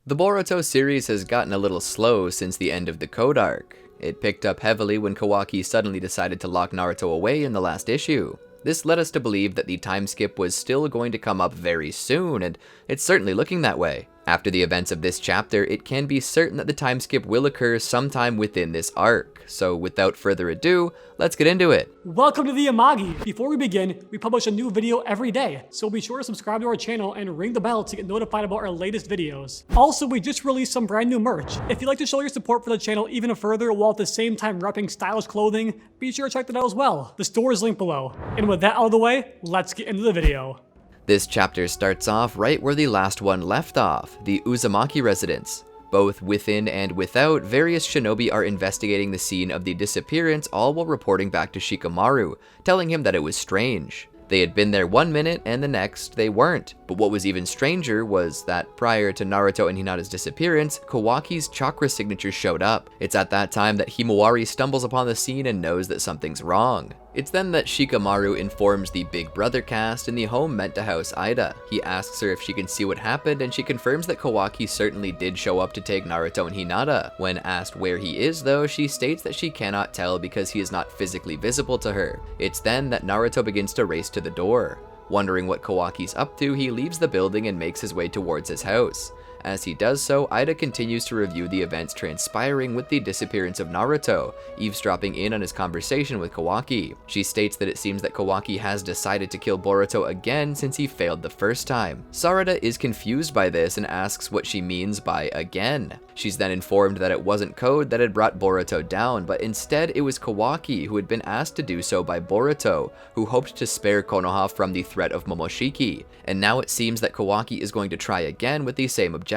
The Boruto series has gotten a little slow since the end of the Code arc. It picked up heavily when Kawaki suddenly decided to lock Naruto away in the last issue. This led us to believe that the time skip was still going to come up very soon, and it's certainly looking that way. After the events of this chapter, it can be certain that the time skip will occur sometime within this arc. So without further ado, let's get into it. Welcome to the Amagi! Before we begin, we publish a new video every day, so be sure to subscribe to our channel and ring the bell to get notified about our latest videos. Also, we just released some brand new merch. If you'd like to show your support for the channel even further while at the same time repping stylish clothing, be sure to check that out as well. The store is linked below. And with that out of the way, let's get into the video. This chapter starts off right where the last one left off, the Uzumaki residence. Both within and without, various shinobi are investigating the scene of the disappearance, all while reporting back to Shikamaru, telling him that it was strange. They had been there 1 minute and the next they weren't. But what was even stranger was that prior to Naruto and Hinata's disappearance, Kawaki's chakra signature showed up. It's at that time that Himawari stumbles upon the scene and knows that something's wrong. It's then that Shikamaru informs the Big Brother cast in the home meant to house Ida. He asks her if she can see what happened, and she confirms that Kawaki certainly did show up to take Naruto and Hinata. When asked where he is though, she states that she cannot tell because he is not physically visible to her. It's then that Naruto begins to race to the door. Wondering what Kawaki's up to, he leaves the building and makes his way towards his house. As he does so, Ida continues to review the events transpiring with the disappearance of Naruto, eavesdropping in on his conversation with Kawaki. She states that it seems that Kawaki has decided to kill Boruto again since he failed the first time. Sarada is confused by this and asks what she means by again. She's then informed that it wasn't Code that had brought Boruto down, but instead it was Kawaki who had been asked to do so by Boruto, who hoped to spare Konoha from the threat of Momoshiki. And now it seems that Kawaki is going to try again with the same objective.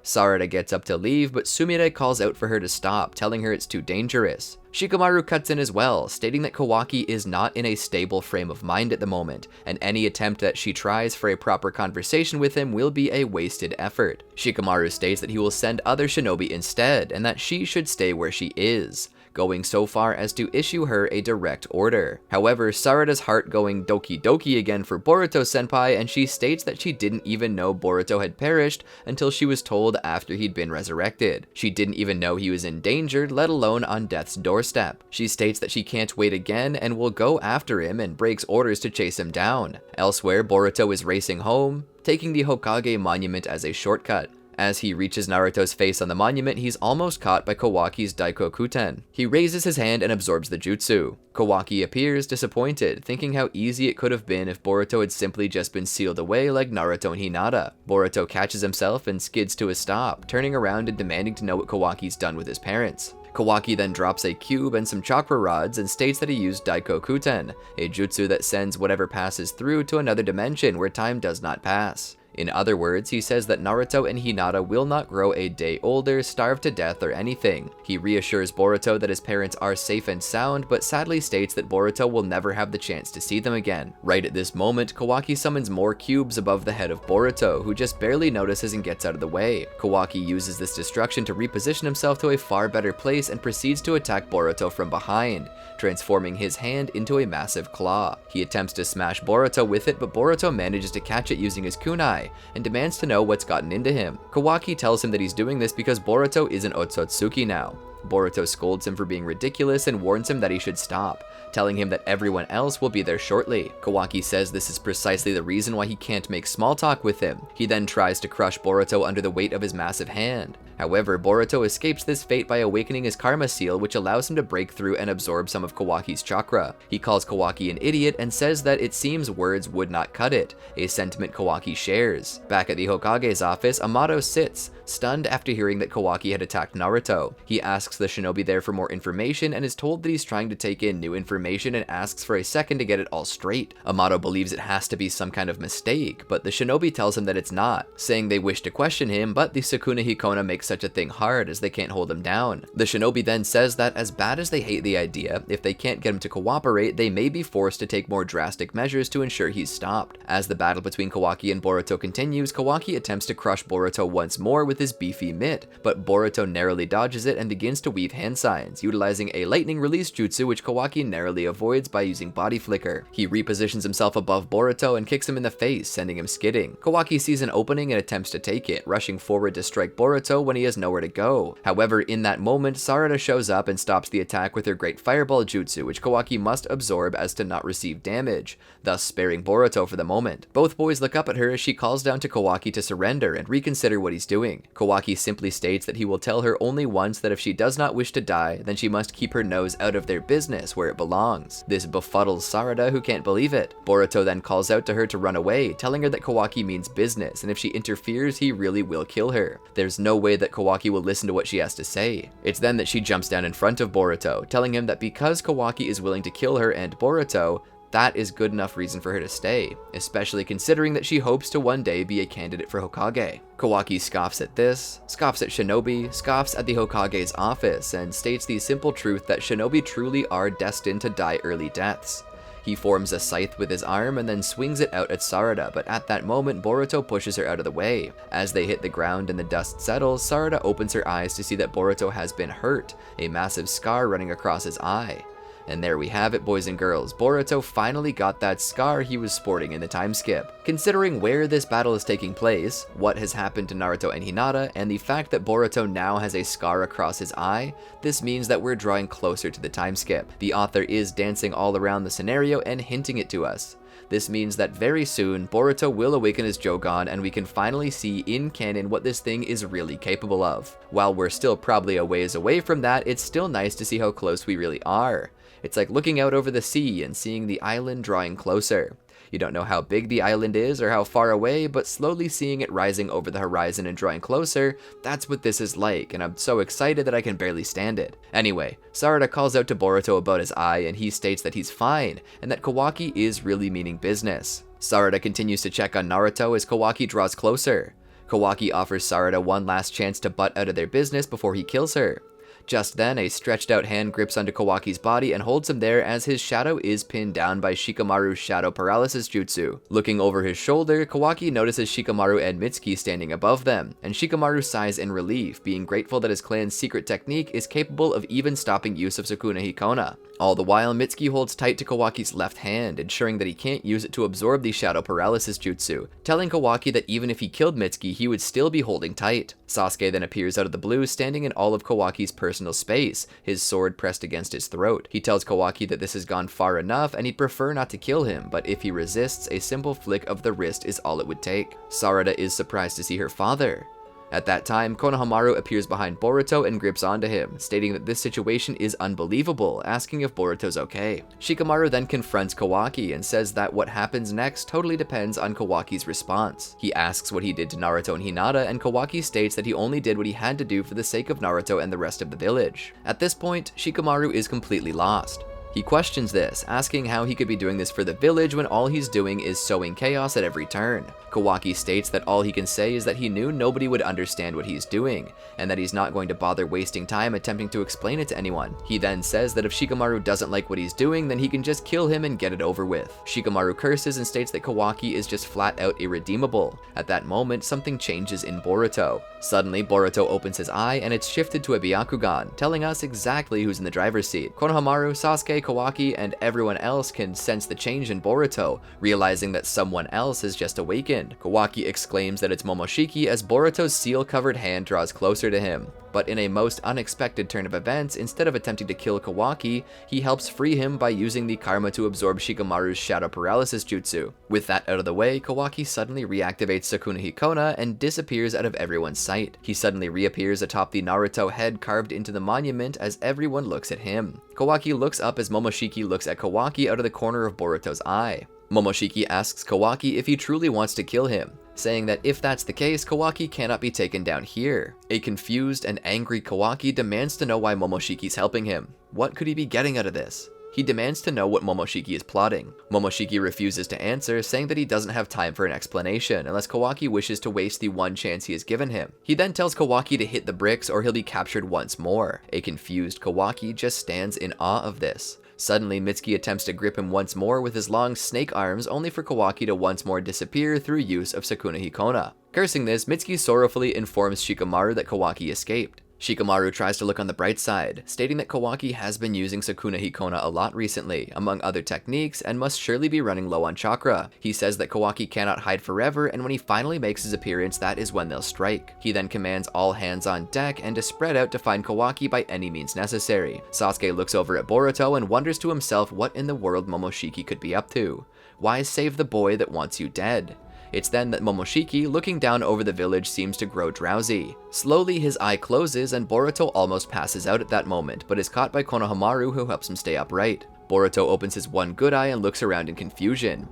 Sarada gets up to leave, but Sumire calls out for her to stop, telling her it's too dangerous. Shikamaru cuts in as well, stating that Kawaki is not in a stable frame of mind at the moment, and any attempt that she tries for a proper conversation with him will be a wasted effort. Shikamaru states that he will send other shinobi instead, and that she should stay where she is, going so far as to issue her a direct order. However, Sarada's heart going doki doki again for Boruto senpai, and she states that she didn't even know Boruto had perished until she was told after he'd been resurrected. She didn't even know he was in danger, let alone on death's doorstep. She states that she can't wait again and will go after him and breaks orders to chase him down. Elsewhere, Boruto is racing home, taking the Hokage monument as a shortcut. As he reaches Naruto's face on the monument, he's almost caught by Kawaki's Daikokuten. He raises his hand and absorbs the jutsu. Kawaki appears disappointed, thinking how easy it could have been if Boruto had simply just been sealed away like Naruto and Hinata. Boruto catches himself and skids to a stop, turning around and demanding to know what Kawaki's done with his parents. Kawaki then drops a cube and some chakra rods and states that he used Daikokuten, a jutsu that sends whatever passes through to another dimension where time does not pass. In other words, he says that Naruto and Hinata will not grow a day older, starve to death, or anything. He reassures Boruto that his parents are safe and sound, but sadly states that Boruto will never have the chance to see them again. Right at this moment, Kawaki summons more cubes above the head of Boruto, who just barely notices and gets out of the way. Kawaki uses this destruction to reposition himself to a far better place and proceeds to attack Boruto from behind, transforming his hand into a massive claw. He attempts to smash Boruto with it, but Boruto manages to catch it using his kunai, and demands to know what's gotten into him. Kawaki tells him that he's doing this because Boruto is an Otsutsuki now. Boruto scolds him for being ridiculous and warns him that he should stop, telling him that everyone else will be there shortly. Kawaki says this is precisely the reason why he can't make small talk with him. He then tries to crush Boruto under the weight of his massive hand. However, Boruto escapes this fate by awakening his karma seal, which allows him to break through and absorb some of Kawaki's chakra. He calls Kawaki an idiot and says that it seems words would not cut it, a sentiment Kawaki shares. Back at the Hokage's office, Amato sits, stunned after hearing that Kawaki had attacked Naruto. He asks the shinobi there for more information and is told that he's trying to take in new information and asks for a second to get it all straight. Amato believes it has to be some kind of mistake, but the shinobi tells him that it's not, saying they wish to question him, but the Sukuna Hikona makes such a thing hard as they can't hold him down. The shinobi then says that as bad as they hate the idea, if they can't get him to cooperate, they may be forced to take more drastic measures to ensure he's stopped. As the battle between Kawaki and Boruto continues, Kawaki attempts to crush Boruto once more with his beefy mitt, but Boruto narrowly dodges it and begins begins to weave hand signs, utilizing a lightning release jutsu which Kawaki narrowly avoids by using body flicker. He repositions himself above Boruto and kicks him in the face, sending him skidding. Kawaki sees an opening and attempts to take it, rushing forward to strike Boruto when he has nowhere to go. However, in that moment, Sarada shows up and stops the attack with her great fireball jutsu, which Kawaki must absorb as to not receive damage, thus sparing Boruto for the moment. Both boys look up at her as she calls down to Kawaki to surrender and reconsider what he's doing. Kawaki simply states that he will tell her only once that if she does not wish to die, then she must keep her nose out of their business where it belongs. This befuddles Sarada, who can't believe it. Boruto then calls out to her to run away, telling her that Kawaki means business, and if she interferes, he really will kill her. There's no way that Kawaki will listen to what she has to say. It's then that she jumps down in front of Boruto, telling him that because Kawaki is willing to kill her and Boruto, that is good enough reason for her to stay, especially considering that she hopes to one day be a candidate for Hokage. Kawaki scoffs at this, scoffs at Shinobi, scoffs at the Hokage's office, and states the simple truth that Shinobi truly are destined to die early deaths. He forms a scythe with his arm and then swings it out at Sarada, but at that moment Boruto pushes her out of the way. As they hit the ground and the dust settles, Sarada opens her eyes to see that Boruto has been hurt, a massive scar running across his eye. And there we have it, boys and girls. Boruto finally got that scar he was sporting in the time skip. Considering where this battle is taking place, what has happened to Naruto and Hinata, and the fact that Boruto now has a scar across his eye, this means that we're drawing closer to the time skip. The author is dancing all around the scenario and hinting it to us. This means that very soon, Boruto will awaken as Jogan and we can finally see in canon what this thing is really capable of. While we're still probably a ways away from that, it's still nice to see how close we really are. It's like looking out over the sea and seeing the island drawing closer. You don't know how big the island is or how far away, but slowly seeing it rising over the horizon and drawing closer, that's what this is like, and I'm so excited that I can barely stand it. Anyway, Sarada calls out to Boruto about his eye, and he states that he's fine, and that Kawaki is really meaning business. Sarada continues to check on Naruto as Kawaki draws closer. Kawaki offers Sarada one last chance to butt out of their business before he kills her. Just then, a stretched out hand grips onto Kawaki's body and holds him there as his shadow is pinned down by Shikamaru's shadow paralysis jutsu. Looking over his shoulder, Kawaki notices Shikamaru and Mitsuki standing above them, and Shikamaru sighs in relief, being grateful that his clan's secret technique is capable of even stopping use of Sukuna Hikona. All the while, Mitsuki holds tight to Kawaki's left hand, ensuring that he can't use it to absorb the shadow paralysis jutsu, telling Kawaki that even if he killed Mitsuki, he would still be holding tight. Sasuke then appears out of the blue, standing in all of Kawaki's personal space, his sword pressed against his throat. He tells Kawaki that this has gone far enough and he'd prefer not to kill him, but if he resists, a simple flick of the wrist is all it would take. Sarada is surprised to see her father. At that time, Konohamaru appears behind Boruto and grips onto him, stating that this situation is unbelievable, asking if Boruto's okay. Shikamaru then confronts Kawaki and says that what happens next totally depends on Kawaki's response. He asks what he did to Naruto and Hinata, and Kawaki states that he only did what he had to do for the sake of Naruto and the rest of the village. At this point, Shikamaru is completely lost. He questions this, asking how he could be doing this for the village when all he's doing is sowing chaos at every turn. Kawaki states that all he can say is that he knew nobody would understand what he's doing, and that he's not going to bother wasting time attempting to explain it to anyone. He then says that if Shikamaru doesn't like what he's doing, then he can just kill him and get it over with. Shikamaru curses and states that Kawaki is just flat out irredeemable. At that moment, something changes in Boruto. Suddenly, Boruto opens his eye and it's shifted to a Byakugan, telling us exactly who's in the driver's seat. Konohamaru, Sasuke, Kawaki, and everyone else can sense the change in Boruto, realizing that someone else has just awakened. Kawaki exclaims that it's Momoshiki as Boruto's seal-covered hand draws closer to him. But in a most unexpected turn of events, instead of attempting to kill Kawaki, he helps free him by using the karma to absorb Shikamaru's shadow paralysis jutsu. With that out of the way, Kawaki suddenly reactivates Sukuna Hikona and disappears out of everyone's sight. He suddenly reappears atop the Naruto head carved into the monument as everyone looks at him. Kawaki looks up as Momoshiki looks at Kawaki out of the corner of Boruto's eye. Momoshiki asks Kawaki if he truly wants to kill him, saying that if that's the case, Kawaki cannot be taken down here. A confused and angry Kawaki demands to know why Momoshiki's helping him. What could he be getting out of this? He demands to know what Momoshiki is plotting. Momoshiki refuses to answer, saying that he doesn't have time for an explanation unless Kawaki wishes to waste the one chance he has given him. He then tells Kawaki to hit the bricks or he'll be captured once more. A confused Kawaki just stands in awe of this. Suddenly, Mitsuki attempts to grip him once more with his long snake arms, only for Kawaki to once more disappear through use of Sukuna Hikona. Cursing this, Mitsuki sorrowfully informs Shikamaru that Kawaki escaped. Shikamaru tries to look on the bright side, stating that Kawaki has been using Sukuna Hikona a lot recently, among other techniques, and must surely be running low on chakra. He says that Kawaki cannot hide forever, and when he finally makes his appearance, that is when they'll strike. He then commands all hands on deck and to spread out to find Kawaki by any means necessary. Sasuke looks over at Boruto and wonders to himself what in the world Momoshiki could be up to. Why save the boy that wants you dead? It's then that Momoshiki, looking down over the village, seems to grow drowsy. Slowly, his eye closes and Boruto almost passes out at that moment, but is caught by Konohamaru, who helps him stay upright. Boruto opens his one good eye and looks around in confusion.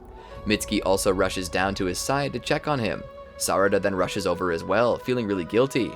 Mitsuki also rushes down to his side to check on him. Sarada then rushes over as well, feeling really guilty.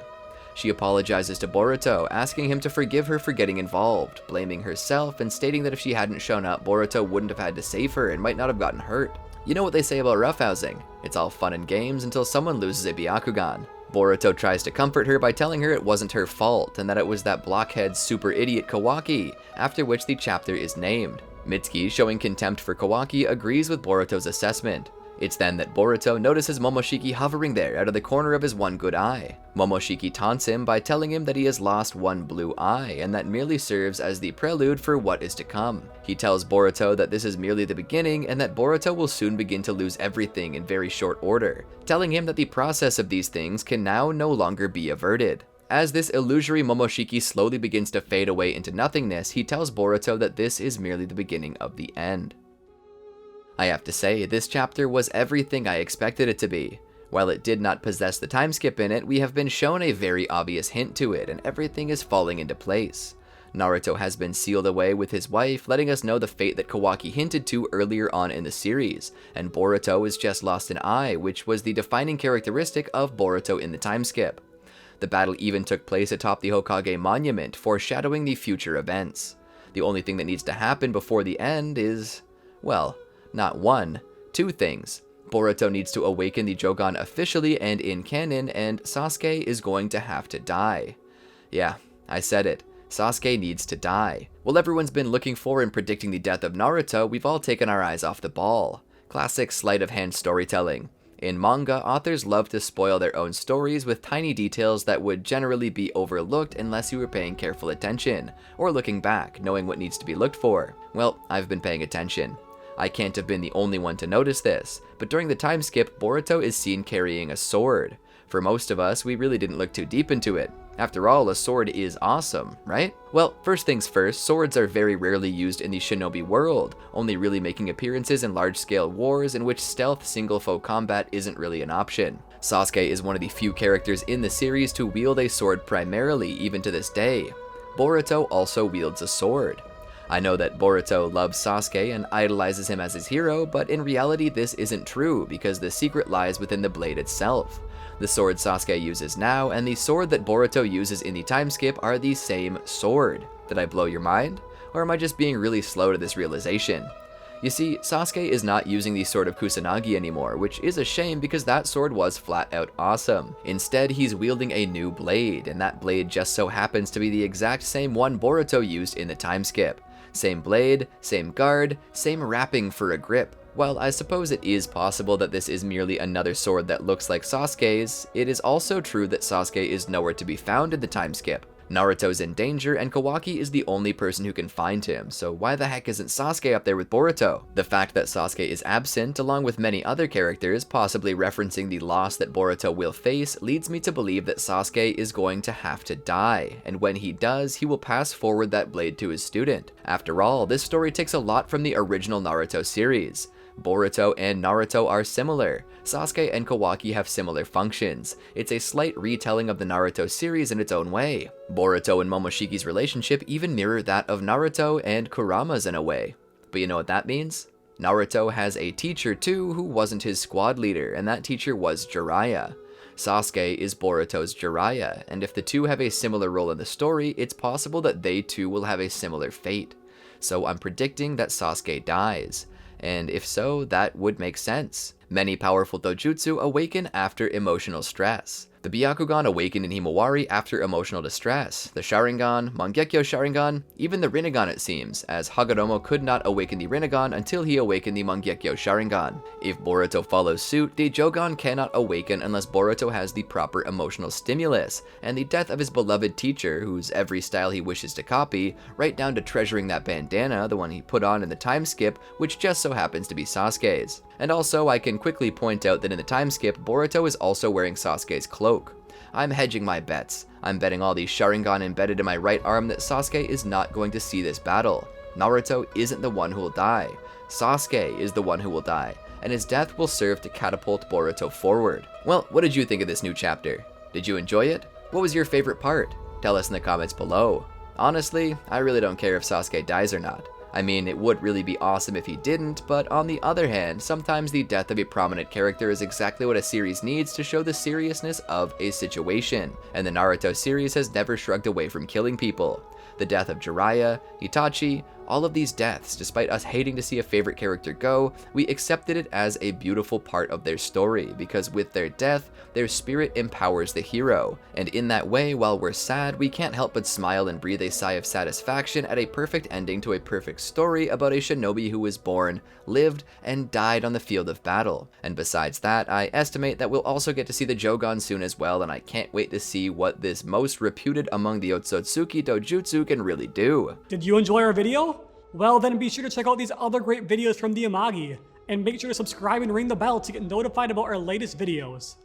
She apologizes to Boruto, asking him to forgive her for getting involved, blaming herself and stating that if she hadn't shown up, Boruto wouldn't have had to save her and might not have gotten hurt. You know what they say about roughhousing? It's all fun and games until someone loses a Byakugan. Boruto tries to comfort her by telling her it wasn't her fault and that it was that blockhead super idiot Kawaki, after which the chapter is named. Mitsuki, showing contempt for Kawaki, agrees with Boruto's assessment. It's then that Boruto notices Momoshiki hovering there out of the corner of his one good eye. Momoshiki taunts him by telling him that he has lost one blue eye and that merely serves as the prelude for what is to come. He tells Boruto that this is merely the beginning and that Boruto will soon begin to lose everything in very short order, telling him that the process of these things can now no longer be averted. As this illusory Momoshiki slowly begins to fade away into nothingness, he tells Boruto that this is merely the beginning of the end. I have to say, this chapter was everything I expected it to be. While it did not possess the time skip in it, we have been shown a very obvious hint to it, and everything is falling into place. Naruto has been sealed away with his wife, letting us know the fate that Kawaki hinted to earlier on in the series, and Boruto is just lost an eye, which was the defining characteristic of Boruto in the time skip. The battle even took place atop the Hokage monument, foreshadowing the future events. The only thing that needs to happen before the end is, well, not one, two things. Boruto needs to awaken the Jogan officially and in canon, and Sasuke is going to have to die. Yeah, I said it. Sasuke needs to die. While everyone's been looking for and predicting the death of Naruto, we've all taken our eyes off the ball. Classic sleight of hand storytelling. In manga, authors love to spoil their own stories with tiny details that would generally be overlooked unless you were paying careful attention, or looking back, knowing what needs to be looked for. Well, I've been paying attention. I can't have been the only one to notice this, but during the time skip, Boruto is seen carrying a sword. For most of us, we really didn't look too deep into it. After all, a sword is awesome, right? Well, first things first, swords are very rarely used in the shinobi world, only really making appearances in large-scale wars in which stealth single-foe combat isn't really an option. Sasuke is one of the few characters in the series to wield a sword primarily, even to this day. Boruto also wields a sword. I know that Boruto loves Sasuke and idolizes him as his hero, but in reality this isn't true because the secret lies within the blade itself. The sword Sasuke uses now and the sword that Boruto uses in the time skip are the same sword. Did I blow your mind? Or am I just being really slow to this realization? You see, Sasuke is not using the sword of Kusanagi anymore, which is a shame because that sword was flat out awesome. Instead, he's wielding a new blade, and that blade just so happens to be the exact same one Boruto used in the time skip. Same blade, same guard, same wrapping for a grip. While I suppose it is possible that this is merely another sword that looks like Sasuke's, it is also true that Sasuke is nowhere to be found in the time skip. Naruto's in danger, and Kawaki is the only person who can find him, so why the heck isn't Sasuke up there with Boruto? The fact that Sasuke is absent, along with many other characters, possibly referencing the loss that Boruto will face, leads me to believe that Sasuke is going to have to die, and when he does, he will pass forward that blade to his student. After all, this story takes a lot from the original Naruto series. Boruto and Naruto are similar. Sasuke and Kawaki have similar functions. It's a slight retelling of the Naruto series in its own way. Boruto and Momoshiki's relationship even mirror that of Naruto and Kurama's in a way. But you know what that means? Naruto has a teacher too who wasn't his squad leader, and that teacher was Jiraiya. Sasuke is Boruto's Jiraiya, and if the two have a similar role in the story, it's possible that they too will have a similar fate. So I'm predicting that Sasuke dies. And if so, that would make sense. Many powerful dojutsu awaken after emotional stress. The Byakugan awakened in Himawari after emotional distress. The Sharingan, Mangekyo Sharingan, even the Rinnegan it seems, as Hagoromo could not awaken the Rinnegan until he awakened the Mangekyo Sharingan. If Boruto follows suit, the Jogan cannot awaken unless Boruto has the proper emotional stimulus, and the death of his beloved teacher, whose every style he wishes to copy, right down to treasuring that bandana, the one he put on in the time skip, which just so happens to be Sasuke's. And also, I can quickly point out that in the time skip, Boruto is also wearing Sasuke's cloak. I'm hedging my bets. I'm betting all these Sharingan embedded in my right arm that Sasuke is not going to see this battle. Naruto isn't the one who will die. Sasuke is the one who will die, and his death will serve to catapult Boruto forward. Well, what did you think of this new chapter? Did you enjoy it? What was your favorite part? Tell us in the comments below. Honestly, I really don't care if Sasuke dies or not. I mean, it would really be awesome if he didn't, but on the other hand, sometimes the death of a prominent character is exactly what a series needs to show the seriousness of a situation, and the Naruto series has never shrugged away from killing people. The death of Jiraiya, Itachi, all of these deaths, despite us hating to see a favorite character go, we accepted it as a beautiful part of their story, because with their death, their spirit empowers the hero, and in that way, while we're sad, we can't help but smile and breathe a sigh of satisfaction at a perfect ending to a perfect story about a shinobi who was born, lived, and died on the field of battle. And besides that, I estimate that we'll also get to see the Jogan soon as well, and I can't wait to see what this most reputed among the Otsutsuki Dojutsu can really do. Did you enjoy our video? Well, then be sure to check out these other great videos from the Amagi, and make sure to subscribe and ring the bell to get notified about our latest videos.